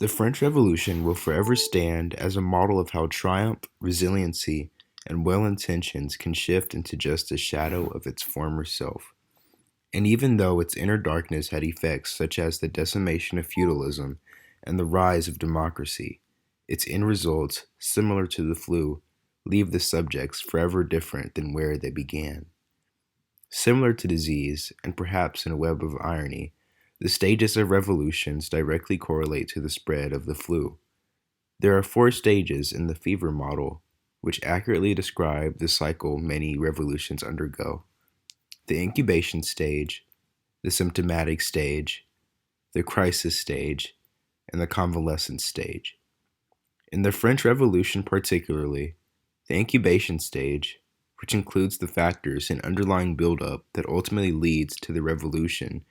The French Revolution will forever stand as a model of how triumph, resiliency, and well intentions can shift into just a shadow of its former self. And even though its inner darkness had effects such as the decimation of feudalism and the rise of democracy, its end results, similar to the flu, leave the subjects forever different than where they began. Similar to disease, and perhaps in a web of irony, the stages of revolutions directly correlate to the spread of the flu. There are four stages in the fever model, which accurately describe the cycle many revolutions undergo: the incubation stage, the symptomatic stage, the crisis stage, and the convalescence stage. In the French Revolution, particularly, the incubation stage, which includes the factors and underlying buildup that ultimately leads to the revolution,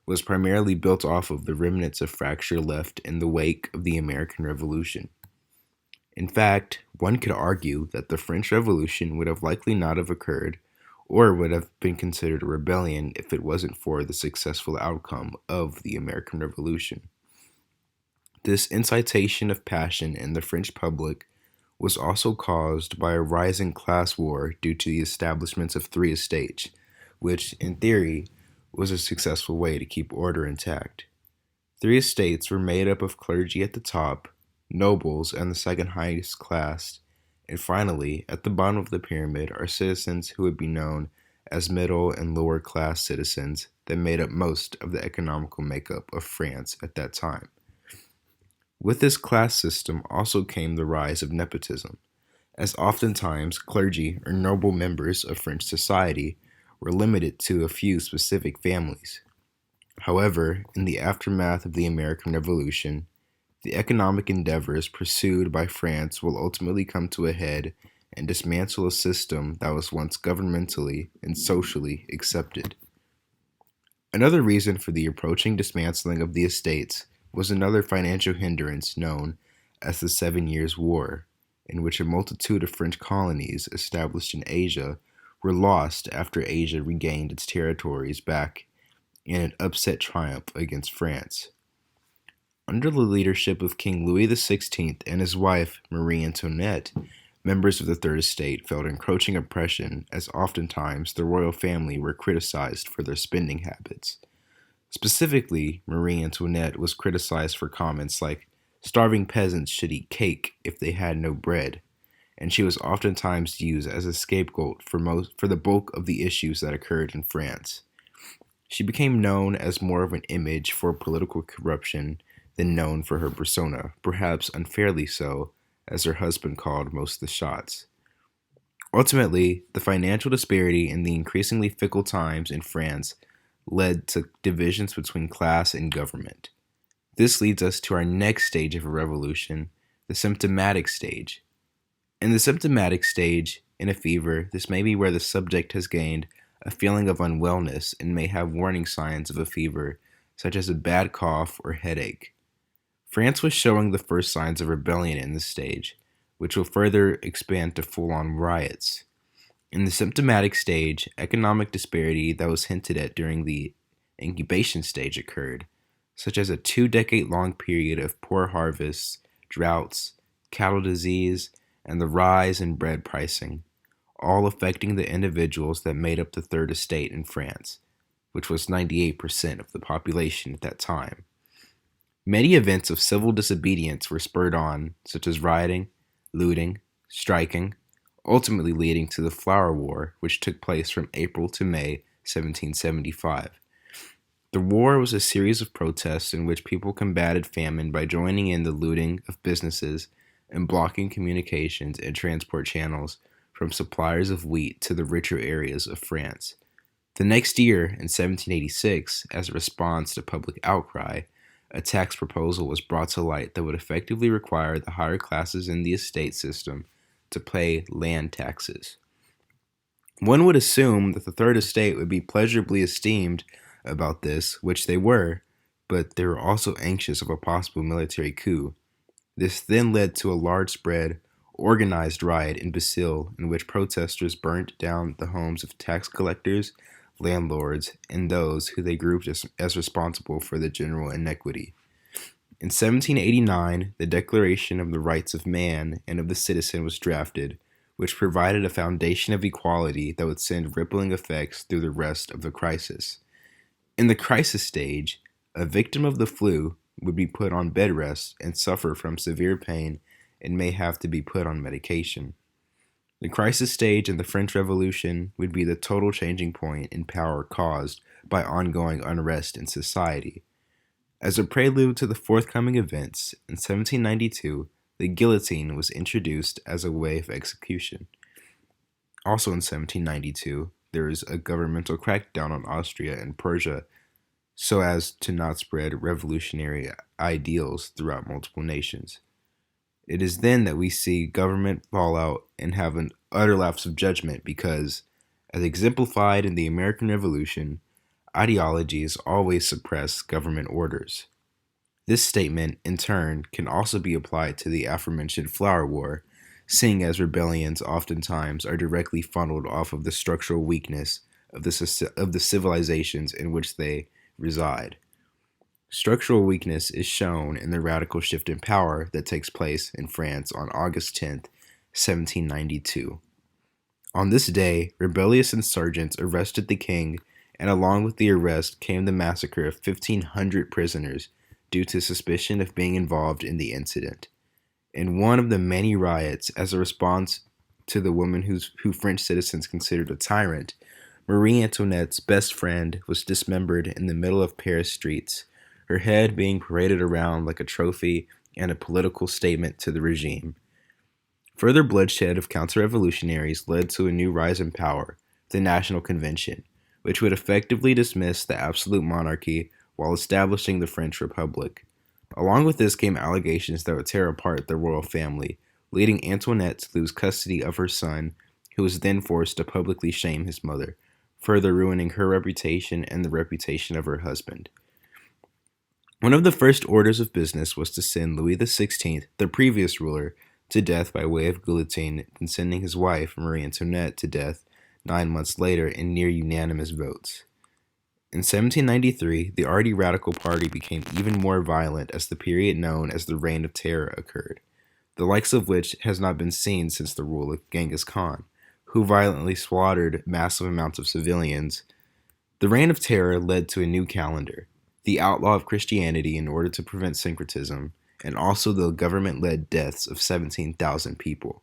was primarily built off of the remnants of fracture left in the wake of the American Revolution. In fact, one could argue that the French Revolution would have likely not have occurred or would have been considered a rebellion if it wasn't for the successful outcome of the American Revolution. This incitation of passion in the French public was also caused by a rising class war due to the establishments of three estates, which, in theory, was a successful way to keep order intact. Three estates were made up of clergy at the top, nobles and the second highest class, and finally, at the bottom of the pyramid are citizens who would be known as middle and lower class citizens that made up most of the economical makeup of France at that time. With this class system also came the rise of nepotism, as oftentimes clergy or noble members of French society were limited to a few specific families. However, in the aftermath of the American Revolution, the economic endeavors pursued by France will ultimately come to a head and dismantle a system that was once governmentally and socially accepted. Another reason for the approaching dismantling of the estates was another financial hindrance known as the Seven Years' War, in which a multitude of French colonies established in Asia were lost after Asia regained its territories back in an upset triumph against France. Under the leadership of King Louis XVI and his wife Marie Antoinette, members of the Third Estate felt encroaching oppression as oftentimes the royal family were criticized for their spending habits. Specifically, Marie Antoinette was criticized for comments like, "Starving peasants should eat cake if they had no bread," and she was oftentimes used as a scapegoat for the bulk of the issues that occurred in France. She became known as more of an image for political corruption than known for her persona, perhaps unfairly so, as her husband called most of the shots. Ultimately, the financial disparity and the increasingly fickle times in France led to divisions between class and government. This leads us to our next stage of a revolution, the symptomatic stage. In the symptomatic stage, in a fever, this may be where the subject has gained a feeling of unwellness and may have warning signs of a fever, such as a bad cough or headache. France was showing the first signs of rebellion in this stage, which will further expand to full on riots. In the symptomatic stage, economic disparity that was hinted at during the incubation stage occurred, such as a 2 decade long period of poor harvests, droughts, cattle disease, and the rise in bread pricing, all affecting the individuals that made up the Third Estate in France, which was 98% of the population at that time. Many events of civil disobedience were spurred on, such as rioting, looting, striking, ultimately leading to the Flower War, which took place from April to May 1775. The war was a series of protests in which people combated famine by joining in the looting of businesses and blocking communications and transport channels from suppliers of wheat to the richer areas of France. The next year, in 1786, as a response to public outcry, a tax proposal was brought to light that would effectively require the higher classes in the estate system to pay land taxes. One would assume that the Third Estate would be pleasurably esteemed about this, which they were, but they were also anxious of a possible military coup. This then led to a large spread, organized riot in Bastille in which protesters burnt down the homes of tax collectors, landlords, and those who they grouped as responsible for the general inequity. In 1789, the Declaration of the Rights of Man and of the Citizen was drafted, which provided a foundation of equality that would send rippling effects through the rest of the crisis. In the crisis stage, a victim of the flu would be put on bed rest and suffer from severe pain and may have to be put on medication. The crisis stage in the French Revolution would be the total changing point in power caused by ongoing unrest in society. As a prelude to the forthcoming events, in 1792, the guillotine was introduced as a way of execution. Also in 1792, there is a governmental crackdown on Austria and Prussia so as to not spread revolutionary ideals throughout multiple nations. It is then that we see government fall out and have an utter lapse of judgment because, as exemplified in the American Revolution, ideologies always suppress government orders. This statement, in turn, can also be applied to the aforementioned Flower War, seeing as rebellions oftentimes are directly funneled off of the structural weakness of the civilizations in which they reside. Structural weakness is shown in the radical shift in power that takes place in France on August 10th, 1792. On this day, rebellious insurgents arrested the king, and along with the arrest came the massacre of 1,500 prisoners due to suspicion of being involved in the incident. In one of the many riots, as a response to the woman who French citizens considered a tyrant, Marie Antoinette's best friend was dismembered in the middle of Paris streets, her head being paraded around like a trophy and a political statement to the regime. Further bloodshed of counter-revolutionaries led to a new rise in power, the National Convention, which would effectively dismiss the absolute monarchy while establishing the French Republic. Along with this came allegations that would tear apart the royal family, leading Antoinette to lose custody of her son, who was then forced to publicly shame his mother, further ruining her reputation and the reputation of her husband. One of the first orders of business was to send Louis XVI, the previous ruler, to death by way of guillotine, and sending his wife, Marie Antoinette, to death 9 months later in near unanimous votes. In 1793, the already radical party became even more violent as the period known as the Reign of Terror occurred, the likes of which has not been seen since the rule of Genghis Khan, who violently slaughtered massive amounts of civilians. The Reign of Terror led to a new calendar, the outlaw of Christianity in order to prevent syncretism, and also the government-led deaths of 17,000 people.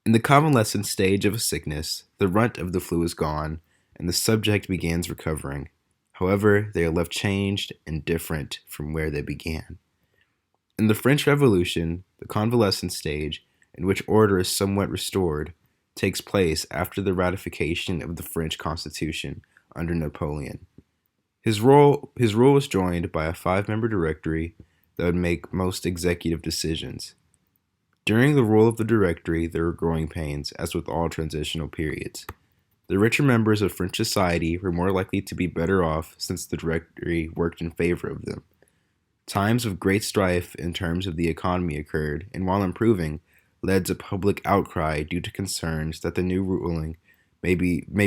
In the convalescent stage of a sickness, the runt of the flu is gone, and the subject begins recovering. However, they are left changed and different from where they began. In the French Revolution, the convalescent stage, in which order is somewhat restored, takes place after the ratification of the French Constitution under Napoleon. His rule was joined by a 5-member directory that would make most executive decisions. During the rule of the directory, there were growing pains, as with all transitional periods. The richer members of French society were more likely to be better off since the directory worked in favor of them. Times of great strife in terms of the economy occurred, and while improving, led to public outcry due to concerns that the new ruling may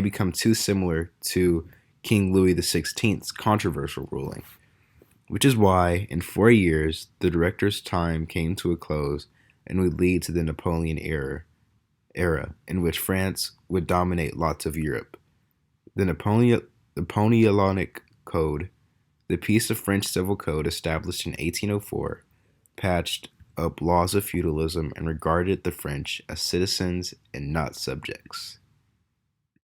become too similar to King Louis XVI's controversial ruling, which is why, in 4 years, the director's time came to a close and would lead to the Napoleon era in which France would dominate lots of Europe. The Napoleonic Code, the piece of French civil code established in 1804, patched up laws of feudalism and regarded the French as citizens and not subjects.